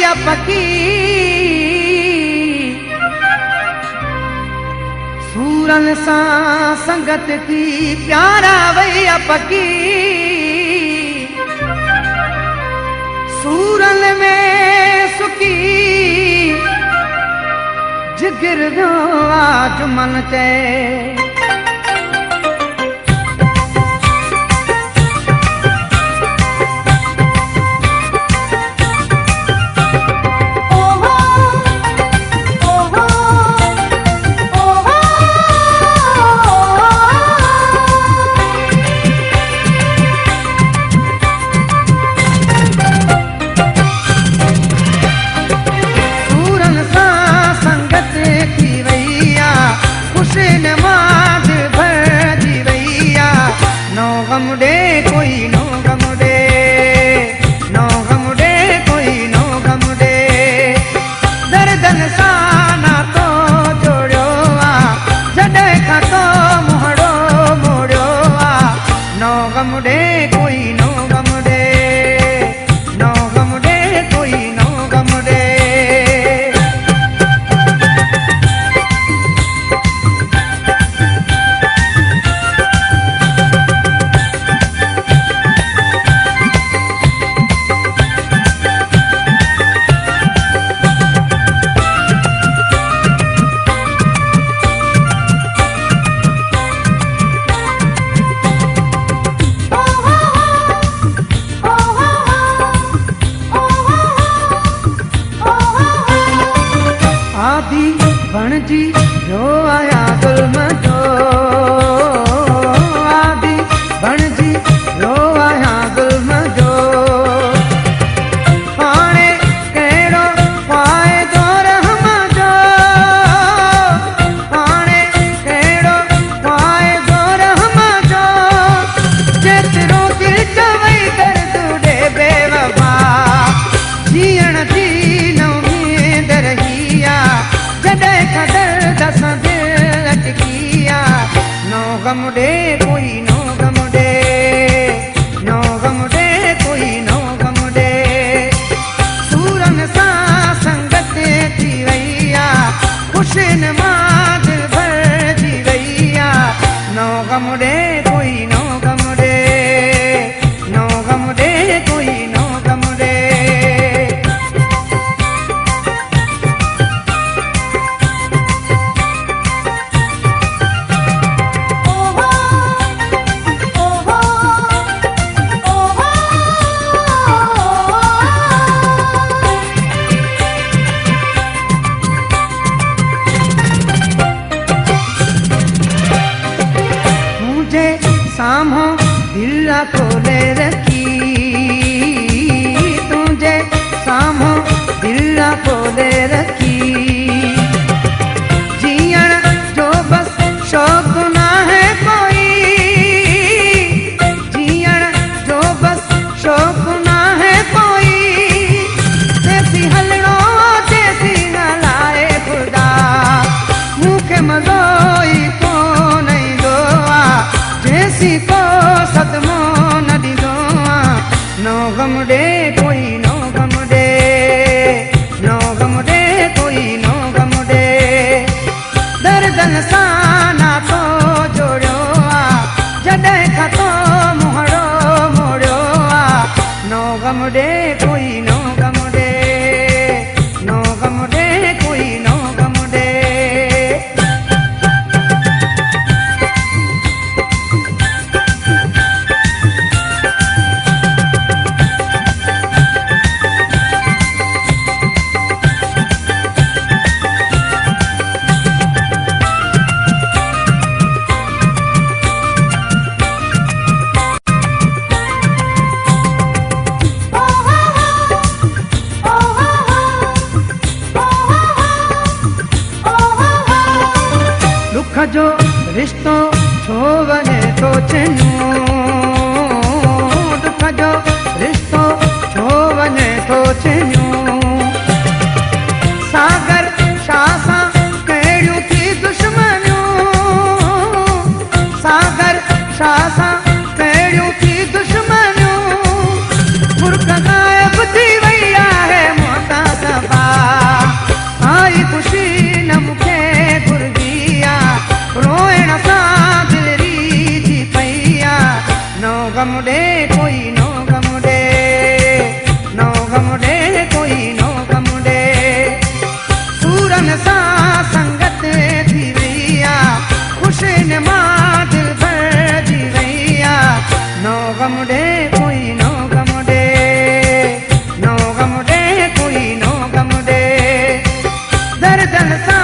वैया पकी सूरन सा संगत थी प्यारा वैया पकी सूरन में सुकी जिगर जो आज मन चे जी जो आया गुलम जो आदि बण जी जो आया गुलम जो पाणे कहिड़ो पाए जो रहम जो पाणे कहिड़ो पाए जो रहम जो जेतिरो दिल चवई दर्द ॾे बेवफा जीअण जी न उम्मीद रही आहे जॾहिं दर्द सां दिल अटकिया नो गम दे कोई नो गम दे नो गम दे कोई नो गम दे सूरन सां संगत थी वई आहे ख़ुशियुनि मां दिल भरिजी वई आहे नो गम दे कोई नो गम दे नो गम दे कोई नो गम दे सामो दिल खोले रखी तुझे सामो दिल खोले रखी जीअण जो बस शौक ना है कोई जीअण जो बस शौक ना है कोई जैसी हलड़ो जैसी हलाए खुदा मूंखे मज़ो ई कोन ईंदो आहे जैसी को सदमो न दीदो नो गम दे कोई नो गम दे नो गम दे कोई नो गम दे दर्दन सां नातो जोड़ियो आहे जॾहिं खां तो मुहड़ो मोड़ियो आहे नो गम दे कोई नो गम दे नो गम दे कोई नो गम दे जो रिश्तो छो वने तो चेनो दुख जो रिश्तो छो वने तो चेनो सागर शासा कहिड़ियूं थी दुश्मनियूं सागर शासा कहिड़ियूं थी दुश्मनियूं फुर्क गायब थी वई आहे मोहताज संतन सा संगत थी वैया, खुशी मां दिल भर जी वैया। नो गम डे कोई नो गम डे, नो गम डे कोई नो गम डे, दर्दन सा